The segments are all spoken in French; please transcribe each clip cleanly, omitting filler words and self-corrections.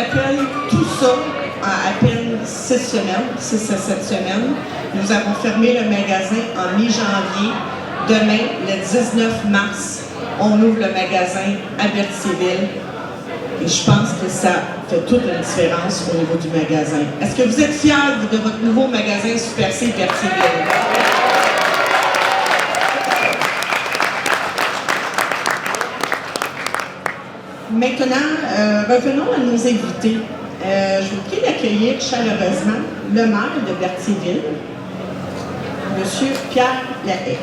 rappelle tout ça en à peine 6 semaines, 6 à 7 semaines. Nous avons fermé le magasin en mi-janvier. Demain, le 19 mars, on ouvre le magasin à Berthierville. Et je pense que ça fait toute la différence au niveau du magasin. Est-ce que vous êtes fiers de votre nouveau magasin Super C Berthierville? Maintenant, revenons à nos invités. Je vous prie d'accueillir chaleureusement le maire de Berthierville, M. Pierre Lahaye.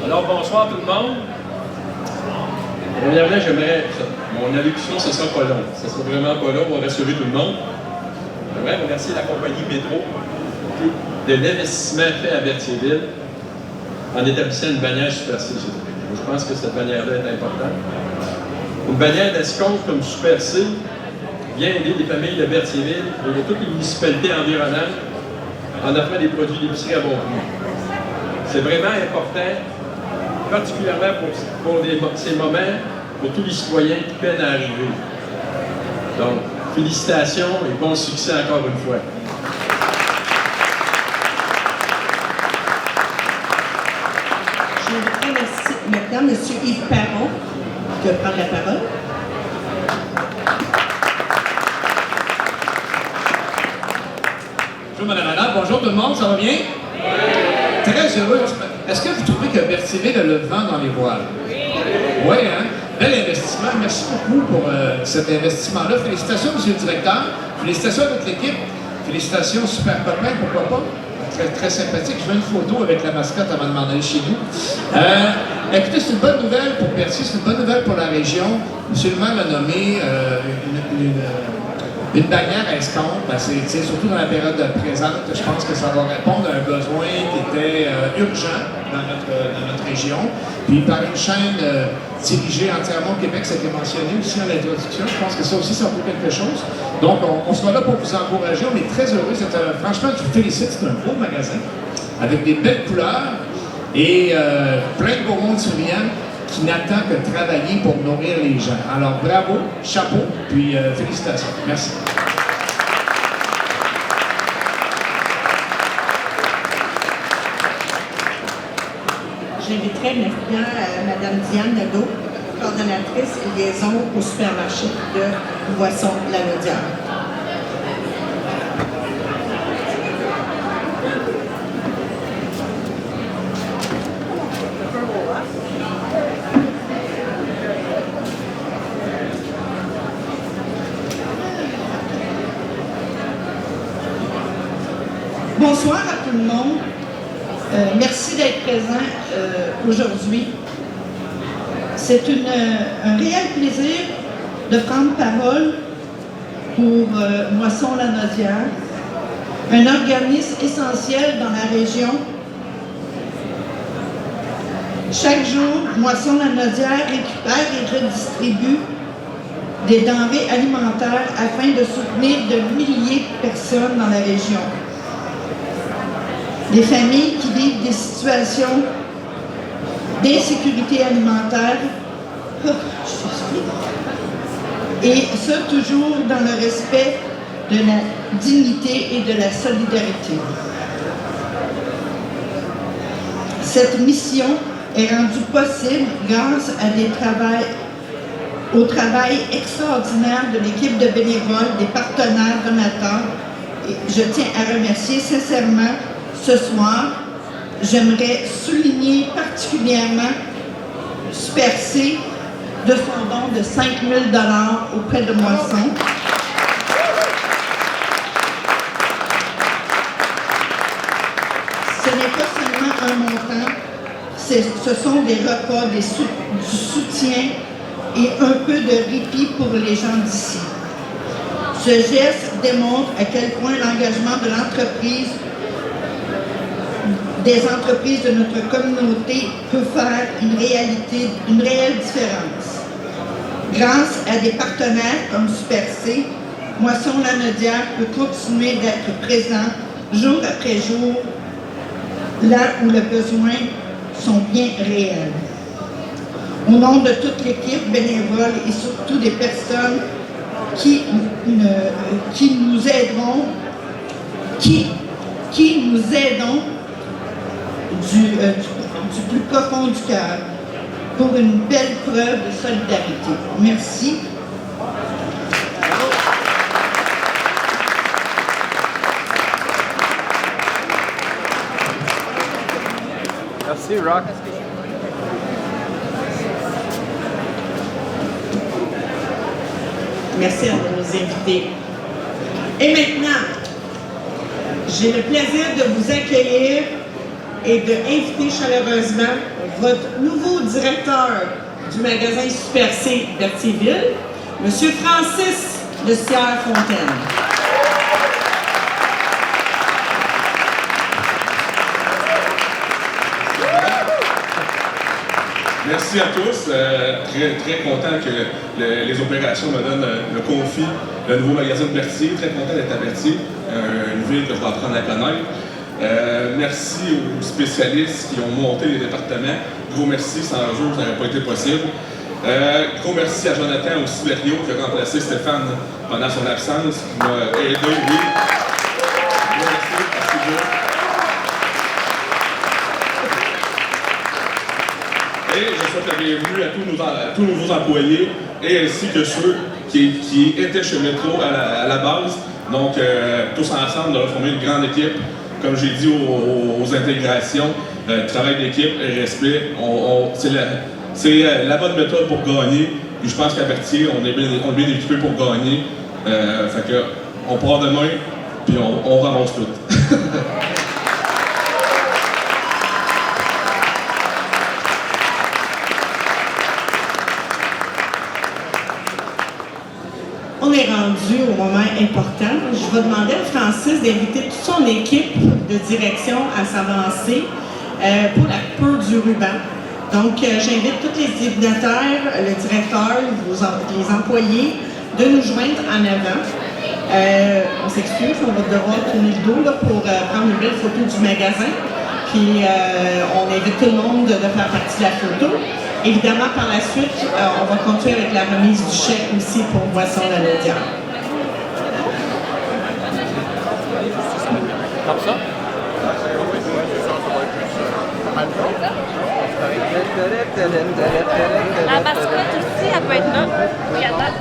Alors, bonsoir tout le monde. Premièrement, j'aimerais, mon allocution, ce ne sera pas long. Ce ne sera vraiment pas long, on va rassurer tout le monde. J'aimerais remercier la compagnie Métro de l'investissement fait à Berthierville en établissant une bannière Super C. Je pense que cette bannière-là est importante. Une bannière d'escompte comme Super C vient aider les familles de Berthierville et de toutes les municipalités environnantes en offrant des produits d'épicerie à bon prix. C'est vraiment important, particulièrement pour ces moments, pour tous les citoyens qui peinent à arriver. Donc, félicitations et bon succès encore une fois. Je remercie maintenant M. Yves Perron de prendre la parole. Bonjour Mme Anna, bonjour tout le monde, ça va bien? Oui! Très heureux. Est-ce que vous trouvez que Berthierville a le vent dans les voiles? Oui, hein? Bel investissement. Merci beaucoup pour cet investissement-là. Félicitations, M. le directeur. Félicitations à toute l'équipe. Félicitations, super copain, pourquoi pas? Très, très sympathique. Je veux une photo avec la mascotte avant de m'en aller chez nous. Écoutez, c'est une bonne nouvelle pour Berthier, c'est une bonne nouvelle pour la région. M. le maire l'a nommé une bannière à escompte. Ben, c'est surtout dans la période présente, je pense que ça va répondre à un besoin qui était urgent dans notre région. Puis par une chaîne dirigée entièrement au Québec, ça a été mentionné aussi dans l'introduction. Je pense que ça aussi, ça vaut quelque chose. Donc, on sera là pour vous encourager. On est très heureux. Franchement, je vous félicite. C'est un beau magasin avec des belles couleurs et plein de beaux mondes souriants qui n'attend que travailler pour nourrir les gens. Alors, bravo, chapeau, puis félicitations. Merci. J'inviterai maintenant Mme Diane Nadeau, coordonnatrice liaison au supermarché de Boisson-Lanaudière. Bonsoir à tout le monde. Merci d'être présent aujourd'hui. C'est un réel plaisir de prendre parole pour Moisson-Lanaudière, un organisme essentiel dans la région. Chaque jour, Moisson-Lanaudière récupère et redistribue des denrées alimentaires afin de soutenir de milliers de personnes dans la région. Des familles qui vivent des situations d'insécurité alimentaire, et ce, toujours dans le respect de la dignité et de la solidarité. Cette mission est rendue possible grâce au travail extraordinaire de l'équipe de bénévoles, des partenaires donateurs. Et je tiens à remercier sincèrement ce soir. J'aimerais souligner particulièrement Super C de son don de 5 000 $ auprès de Moisson. Ce n'est pas seulement un montant, ce sont des repas, du soutien et un peu de répit pour les gens d'ici. Ce geste démontre à quel point l'engagement de l'entreprise, des entreprises de notre communauté peut faire une réelle différence. Grâce à des partenaires comme Super C, Moisson-Lanaudière peut continuer d'être présent jour après jour, là où les besoins sont bien réels. Au nom de toute l'équipe bénévole et surtout des personnes qui nous aideront, qui nous aidons du plus profond du cœur pour une belle preuve de solidarité. Merci. Merci, Rock. Merci à nos invités. Et maintenant, j'ai le plaisir de vous accueillir et d'inviter chaleureusement votre nouveau directeur du magasin Super C Berthierville, M. Francis de Sierre-Fontaine. Merci à tous. Très content que les opérations me donnent le confit, le nouveau magasin de Berthier. Très content d'être à Berthier, une ville que je vais apprendre à connaître. Merci aux spécialistes qui ont monté les départements. Gros merci, sans eux, ça n'aurait pas été possible. Gros merci à Jonathan aussi Berriot qui a remplacé Stéphane pendant son absence, qui m'a aidé, oui. Gros merci, merci beaucoup. Et je souhaite la bienvenue à tous nos employés et ainsi que ceux qui étaient chez Métro à la base. Donc, tous ensemble, on a formé une grande équipe. Comme j'ai dit aux intégrations, travail d'équipe et respect, c'est la bonne méthode pour gagner. Puis je pense qu'à Berthier, on est bien équipé pour gagner. Fait que, on part demain, puis on ramasse tout. On est rendu au moment important. Je vais demander à Francis d'inviter toute son équipe de direction à s'avancer pour la coupure du ruban. Donc, j'invite tous les dignitaires, le directeur, les employés, de nous joindre en avant. On s'excuse, on va devoir tourner le dos là, pour prendre une belle photo du magasin. Puis, on invite tout le monde de faire partie de la photo. Évidemment, par la suite, on va continuer avec la remise du chèque aussi pour Boisson de la Laudière. Comme ça? La mascotte aussi, elle peut être là. Oui, attends.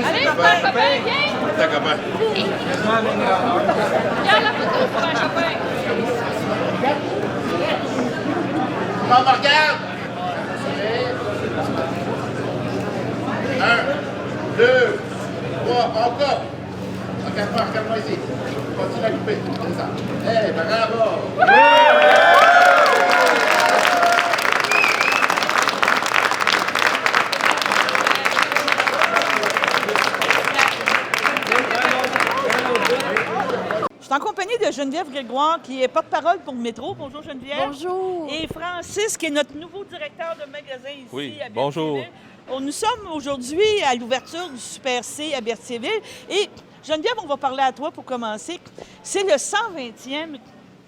Allez, copain, viens! Ta copain. Regarde la photo pour un copain. On me regarde! 1, 2, 3, encore! Regarde-moi ici. Continue à couper. C'est ça. Hey, bravo! Je suis en compagnie de Geneviève Grégoire, qui est porte-parole pour Métro. Bonjour Geneviève. Bonjour. Et Francis, qui est notre nouveau directeur de magasin ici Oui, à bonjour. Berthierville. Nous sommes aujourd'hui à l'ouverture du Super C à Berthierville. Et Geneviève, on va parler à toi pour commencer. C'est le 120e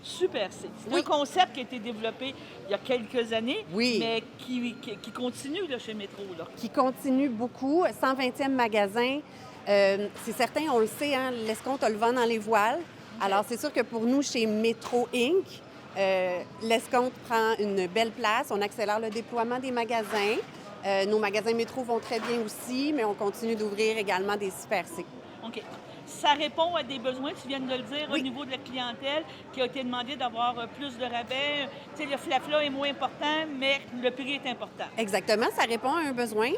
Super C. C'est un concept qui a été développé il y a quelques années, mais qui continue là, chez Métro. Là. Qui continue beaucoup. 120e magasin. C'est certain, on le sait, hein, l'escompte a le vent dans les voiles. Alors, c'est sûr que pour nous, chez Métro Inc., l'escompte prend une belle place. On accélère le déploiement des magasins. Nos magasins métro vont très bien aussi, mais on continue d'ouvrir également des Super C. OK. Ça répond à des besoins, tu viens de le dire, Oui. au niveau de la clientèle qui a été demandé d'avoir plus de rabais. Tu sais, le flafla est moins important, mais le prix est important. Exactement, ça répond à un besoin,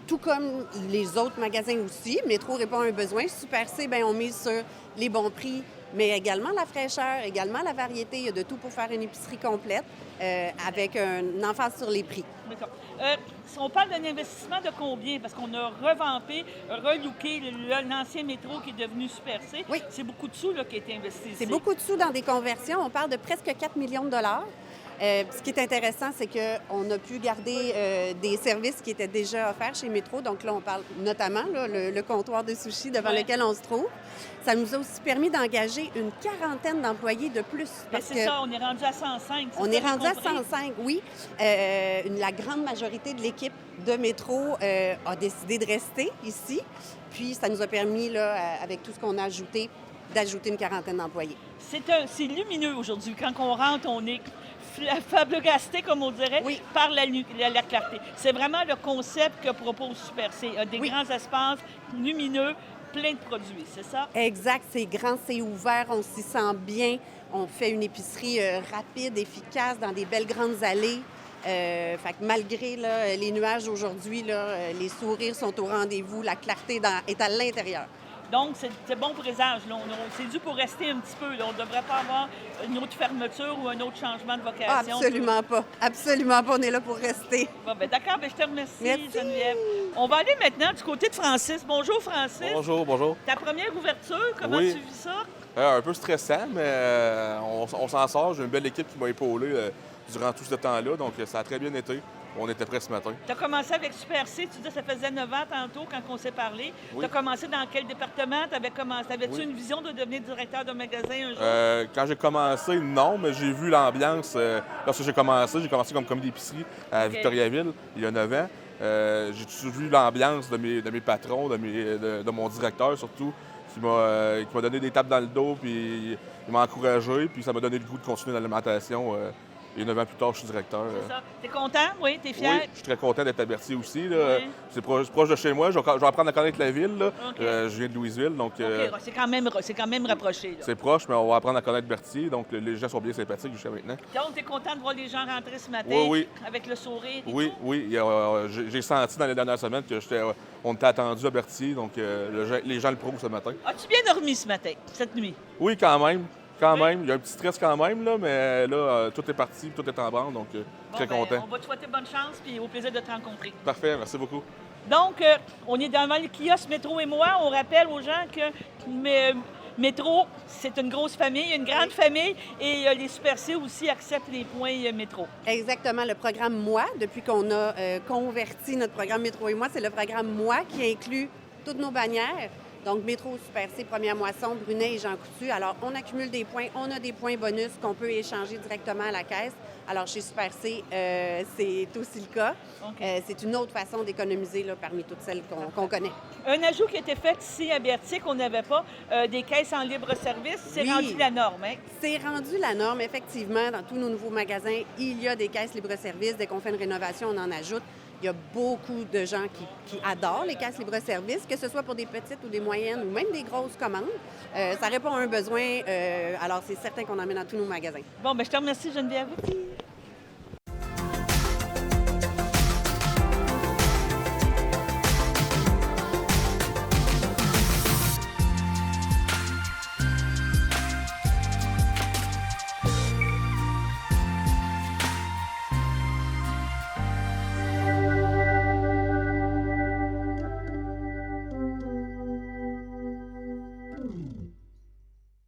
tout comme les autres magasins aussi. Métro répond à un besoin. Super C, bien, on mise sur les bons prix, mais également la fraîcheur, également la variété. Il y a de tout pour faire une épicerie complète avec une emphase sur les prix. D'accord. Si on parle d'un investissement de combien? Parce qu'on a revampé, relooké l'ancien métro qui est devenu Super C. Oui. C'est beaucoup de sous là, qui a été investi ici. C'est beaucoup de sous dans des conversions. On parle de presque 4 millions de dollars. Ce qui est intéressant, c'est qu'on a pu garder des services qui étaient déjà offerts chez Métro. Donc là, on parle notamment là, le comptoir de sushi devant lequel on se trouve. Ça nous a aussi permis d'engager une quarantaine d'employés de plus. Ben, c'est ça, on est rendu à 105. On est rendu à 105, oui. La grande majorité de l'équipe de Métro a décidé de rester ici. Puis ça nous a permis, là, avec tout ce qu'on a ajouté, d'ajouter une quarantaine d'employés. C'est lumineux aujourd'hui. Quand on rentre, on est flabbergasté, comme on dirait, Oui. par la clarté. C'est vraiment le concept que propose Super C. Des Oui. grands espaces lumineux, plein de produits, c'est ça? Exact, c'est grand, c'est ouvert, on s'y sent bien. On fait une épicerie rapide, efficace, dans des belles grandes allées. Fait que malgré là, les nuages aujourd'hui, les sourires sont au rendez-vous, la clarté est à l'intérieur. Donc, c'est bon présage. Là. C'est dû pour rester un petit peu. Là. On ne devrait pas avoir une autre fermeture ou un autre changement de vocation. Absolument pas. Absolument pas. On est là pour rester. Bon, ben, d'accord, ben, je te remercie, Merci. Geneviève. On va aller maintenant du côté de Francis. Bonjour, Francis. Bonjour, bonjour. Ta première ouverture, comment Oui. tu vis ça? Un peu stressant, mais on s'en sort. J'ai une belle équipe qui m'a épaulé durant tout ce temps-là, donc ça a très bien été. On était prêts ce matin. Tu as commencé avec Super C, tu dis que ça faisait 9 ans tantôt quand on s'est parlé. Oui. Tu as commencé dans quel département? Avais-tu Oui. une vision de devenir directeur de magasin un jour? Quand j'ai commencé, non, mais j'ai vu l'ambiance. Lorsque j'ai commencé comme commis d'épicerie à Victoriaville, il y a 9 ans. J'ai toujours vu l'ambiance de mes patrons, de mon directeur surtout, qui m'a donné des tapes dans le dos, puis il m'a encouragé, puis ça m'a donné le goût de continuer dans l'alimentation. Et 9 ans plus tard, je suis directeur. C'est ça. T'es content? Oui, t'es fier? Oui, je suis très content d'être à Berthier aussi. Là. Oui. C'est proche de chez moi. Je vais apprendre à connaître la ville. Là. OK. Je viens de Louisville, donc OK, c'est quand même rapproché. Là. c'est proche, mais on va apprendre à connaître Berthier. Donc les gens sont bien sympathiques jusqu'à maintenant. Donc, t'es content de voir les gens rentrer ce matin Oui. avec le sourire et Oui, tout? oui. J'ai senti dans les dernières semaines que on était attendu à Berthier, donc les gens le prouvent ce matin. As-tu bien dormi ce matin, cette nuit? Oui, quand même. Quand Oui. même. Il y a un petit stress quand même, là, mais là, tout est parti, tout est en branle, donc très Bon, ben, content. on va te souhaiter bonne chance et au plaisir de te rencontrer. Parfait, merci beaucoup. Donc, on est devant le kiosque Métro et moi. On rappelle aux gens que Métro, c'est une grosse famille, une grande famille, et les Super C aussi acceptent les points Métro. Exactement. Le programme Moi, depuis qu'on a converti notre programme Métro et Moi, c'est le programme Moi qui inclut toutes nos bannières. Donc, Métro, Super C, Première Moisson, Brunet et Jean Coutu. Alors, on accumule des points. On a des points bonus qu'on peut échanger directement à la caisse. Alors, chez Super C, c'est aussi le cas. OK. C'est une autre façon d'économiser là, parmi toutes celles qu'on connaît. Un ajout qui a été fait ici à Berthier qu'on n'avait pas, des caisses en libre-service, c'est Oui. rendu la norme. Hein? C'est rendu la norme, effectivement. Dans tous nos nouveaux magasins, il y a des caisses libre-service. Dès qu'on fait une rénovation, on en ajoute. Il y a beaucoup de gens qui adorent les caisses libre-service, que ce soit pour des petites ou des moyennes ou même des grosses commandes. Ça répond à un besoin, alors c'est certain qu'on en met dans tous nos magasins. Bon, ben je te remercie, Geneviève.